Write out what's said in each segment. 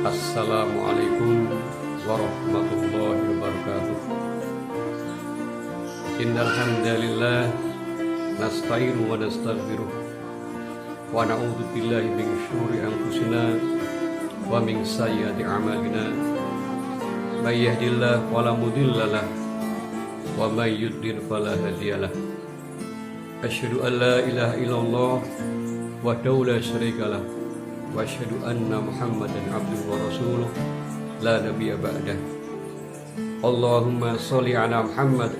Assalamualaikum warahmatullahi wabarakatuh. Innal hamdalillah nasta'inu wa nastaghfiruh wa na'udzu billahi min syururi anfusina wa min sayyiati a'malina. May yahdihillahu fala mudilla lahu wa may yudlil fala hadiya lahu. Asyhadu an la ilaha illallah wahdahu la syarika lahu wa asyhadu anna Muhammadan abduhu wa rasuluh la nabiyya ba'dah. Allahumma sholli ala Muhammad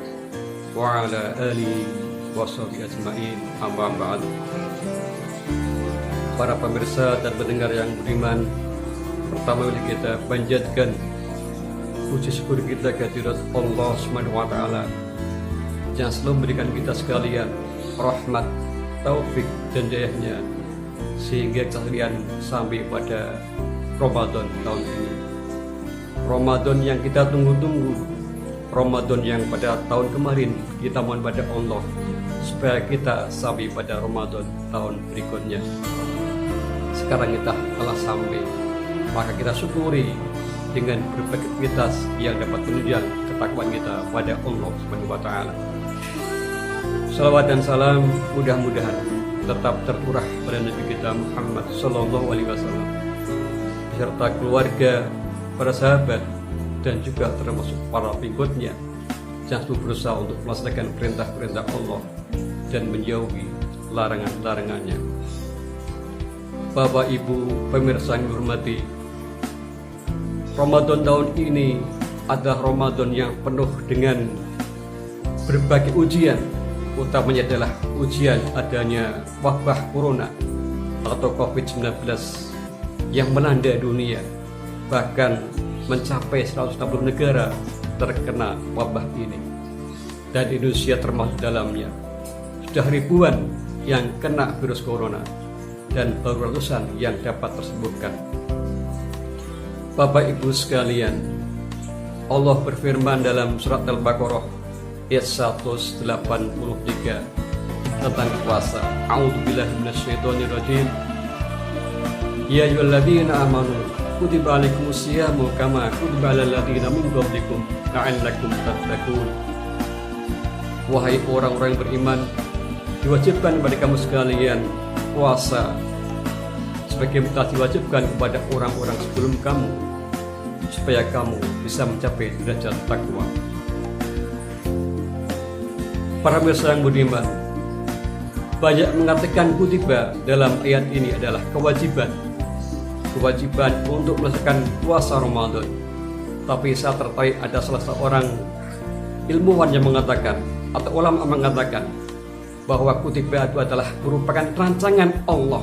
wa ala alihi wa sahbihi ajma'in. Amma ba'd. Para pemirsa dan pendengar yang beriman, pertama kali kita panjatkan puji syukur kita kehadirat Allah Subhanahu wa taala yang selalu memberikan kita sekalian rahmat, taufik dan hidayahnya sehingga kalian sampai pada Ramadan tahun ini. Ramadan yang kita tunggu-tunggu, Ramadan yang pada tahun kemarin kita mohon pada Allah supaya kita sampai pada Ramadan tahun berikutnya. Sekarang kita telah sampai, maka kita syukuri dengan berbagai aktivitas yang dapat menunjang ketakwaan kita pada Allah Subhanahu wa taala. Salawat dan salam mudah-mudahan tetap tercurah pada Nabi kita Muhammad sallallahu alaihi wasallam beserta keluarga, para sahabat dan juga termasuk para pengikutnya yang selalu berusaha untuk melaksanakan perintah-perintah Allah dan menjauhi larangan-larangannya. Bapak Ibu pemirsa yang dihormati, Ramadan tahun ini adalah Ramadan yang penuh dengan berbagai ujian. Utamanya adalah ujian adanya wabah corona atau COVID-19 yang melanda dunia, bahkan mencapai 160 negara terkena wabah ini, dan Indonesia termasuk dalamnya. Sudah ribuan yang kena virus corona dan baru ratusan yang dapat tersembuhkan. Bapak Ibu sekalian, Allah berfirman dalam surat Al-Baqarah ayat 183 tentang puasa. A'udzubillahi minasyaitonir rajim. Ya ayyuhalladzina amanu kutiba alaikumus syiyamu kama kutiba alal ladzina min qablikum la'allakum tattaqun. Wahai orang-orang yang beriman, diwajibkan kepada kamu sekalian puasa sebagaimana telah diwajibkan kepada orang-orang sebelum kamu supaya kamu bisa mencapai derajat takwa. Para pemirsa yang beriman, banyak mengartikan kutiba dalam ayat ini adalah kewajiban untuk melaksanakan puasa Ramadan. Tapi saya tertarik ada salah seorang ilmuwan yang mengatakan atau ulama mengatakan bahwa kutiba itu adalah merupakan rancangan Allah,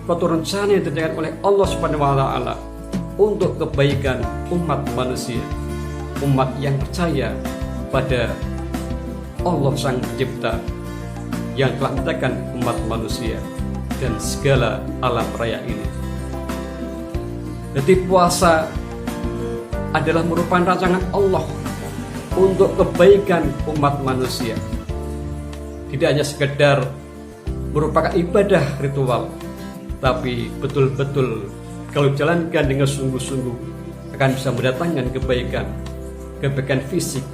suatu rencana yang dijalankan oleh Allah Subhanahu wa taala untuk kebaikan umat manusia, umat yang percaya pada Allah Sang Pencipta yang telah menciptakan umat manusia dan segala alam raya ini. Jadi puasa adalah merupakan rancangan Allah untuk kebaikan umat manusia. Tidak hanya sekedar merupakan ibadah ritual, tapi betul-betul kalau dijalankan dengan sungguh-sungguh akan bisa mendatangkan kebaikan fisik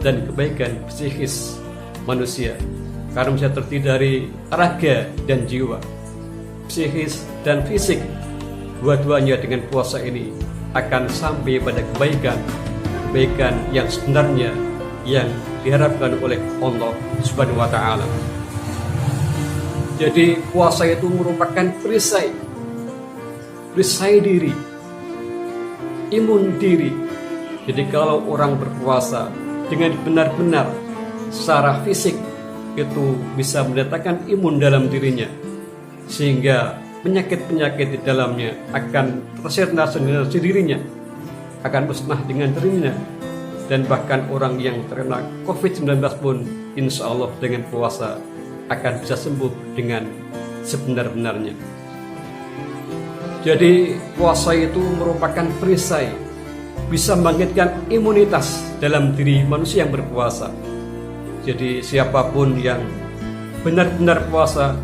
dan kebaikan psikis manusia, karena bisa terdiri dari raga dan jiwa, psikis dan fisik. Dua-duanya dengan puasa ini akan sampai pada kebaikan yang sebenarnya yang diharapkan oleh Allah Subhanahu wa taala. Jadi puasa itu merupakan perisai diri, imun diri. Jadi kalau orang berpuasa dengan benar-benar secara fisik itu bisa mendatangkan imun dalam dirinya, sehingga penyakit-penyakit di dalamnya akan terserna sendirinya, akan musnah dengan dirinya. Dan bahkan orang yang terkena COVID-19 pun insya Allah dengan puasa akan bisa sembuh dengan sebenar-benarnya. Jadi puasa itu merupakan perisai, bisa membangkitkan imunitas dalam diri manusia yang berpuasa. Jadi siapapun yang benar-benar puasa,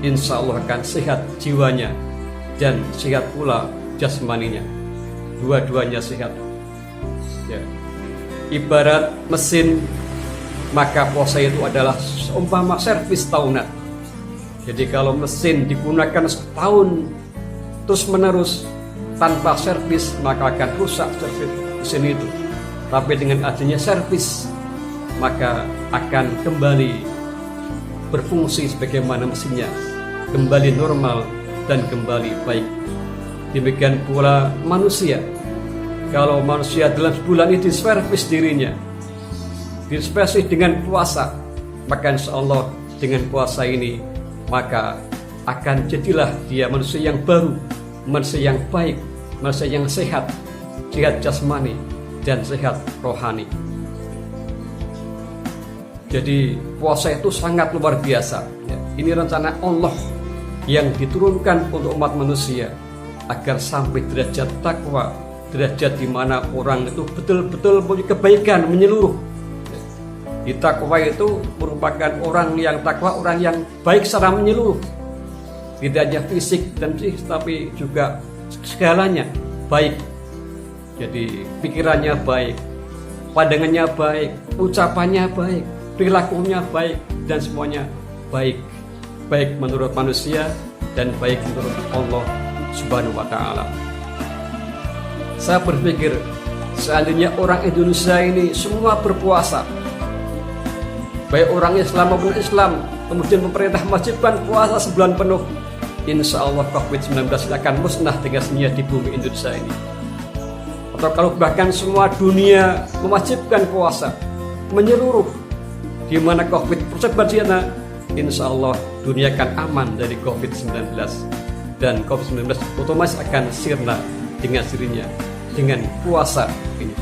insya Allah akan sehat jiwanya dan sehat pula jasmaninya. dua-duanya sehat. Ya. Ibarat mesin, maka puasa itu adalah seumpama servis tahunan. Jadi kalau mesin digunakan setahun terus menerus tanpa servis, maka akan rusak servis mesin itu. Tapi dengan adanya servis, maka akan kembali berfungsi sebagaimana mesinnya, kembali normal dan kembali baik. Demikian pula manusia. Kalau manusia dalam sebulan ini diservis dirinya, diservis dengan puasa, maka insya Allah dengan puasa ini maka akan jadilah dia manusia yang baru, manusia yang baik, manusia yang sehat, sehat jasmani dan sehat rohani. Jadi puasa itu sangat luar biasa. Ini rencana Allah yang diturunkan untuk umat manusia agar sampai derajat takwa, derajat di mana orang itu betul-betul punya kebaikan menyeluruh. Di takwa itu merupakan orang yang takwa, orang yang baik secara menyeluruh. Tidak hanya fisik dan psikis, tapi juga segalanya baik. Jadi pikirannya baik, pandangannya baik, ucapannya baik, perilakunya baik, dan semuanya baik. Baik menurut manusia dan baik menurut Allah Subhanahu wa ta'ala. Saya berpikir seandainya orang Indonesia ini semua berpuasa, baik orang Islam maupun Islam, kemudian pemerintah mewajibkan puasa sebulan penuh, insya Allah COVID-19 akan musnah dengan sendirinya di bumi Indonesia ini. Atau kalau bahkan semua dunia mewajibkan puasa menyeluruh, di mana COVID tersebar di sana, insya Allah dunia akan aman dari COVID-19, dan COVID-19 otomatis akan sirna dengan sendirinya dengan puasa ini.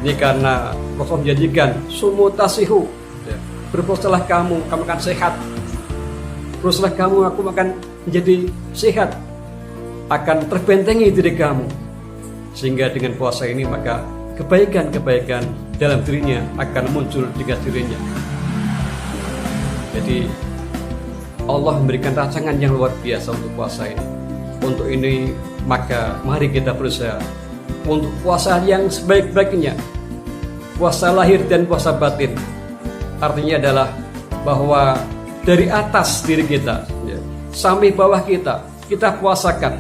Ini karena Rasul menjanjikan sumu tasihu, berpuasalah kamu akan sehat. Berpuasalah kamu, aku akan menjadi sehat, akan terbentengi diri kamu. Sehingga dengan puasa ini maka kebaikan-kebaikan dalam dirinya akan muncul dengan dirinya. Jadi Allah memberikan rancangan yang luar biasa untuk puasa ini. Untuk ini maka mari kita berusaha untuk puasa yang sebaik-baiknya, puasa lahir dan puasa batin. Artinya adalah bahwa dari atas diri kita sampai bawah kita puasakan.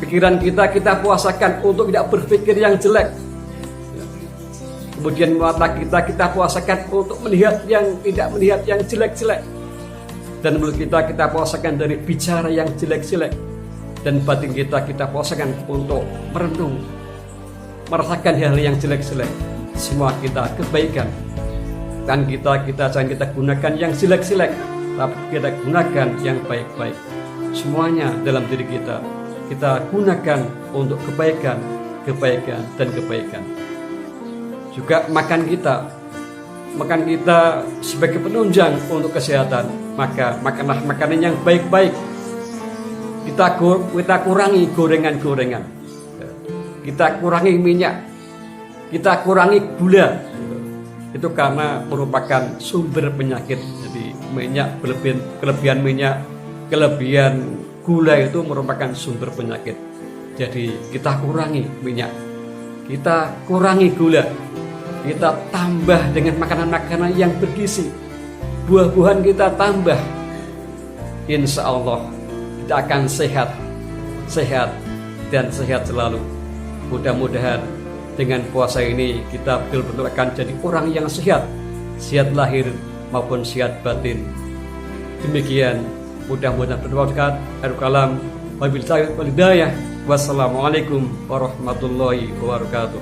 Pikiran kita puasakan untuk tidak berpikir yang jelek. Kemudian mata kita puasakan untuk melihat yang tidak melihat yang jelek-jelek. Dan mulut kita puasakan dari bicara yang jelek-jelek. Dan batin kita puasakan untuk merenung, merasakan hal yang jelek-jelek. Semua kita kebaikan. Dan kita jangan kita gunakan yang jelek-jelek, tapi kita gunakan yang baik-baik. Semuanya dalam diri kita gunakan untuk kebaikan, kebaikan, dan kebaikan. Juga makan kita sebagai penunjang untuk kesehatan, maka makanlah makanan yang baik-baik. Kita kurangi gorengan-gorengan, kita kurangi minyak, kita kurangi gula. Itu karena merupakan sumber penyakit. Jadi minyak kelebihan minyak, kelebihan gula itu merupakan sumber penyakit. Jadi kita kurangi minyak, kita kurangi gula, kita tambah dengan makanan-makanan yang bergizi, buah-buahan kita tambah. Insya Allah kita akan sehat dan sehat selalu. Mudah-mudahan dengan puasa ini kita betul-betul akan jadi orang yang sehat lahir maupun sehat batin. Demikian, mudah-mudahan bermanfaat. Wassalamualaikum warahmatullahi wabarakatuh.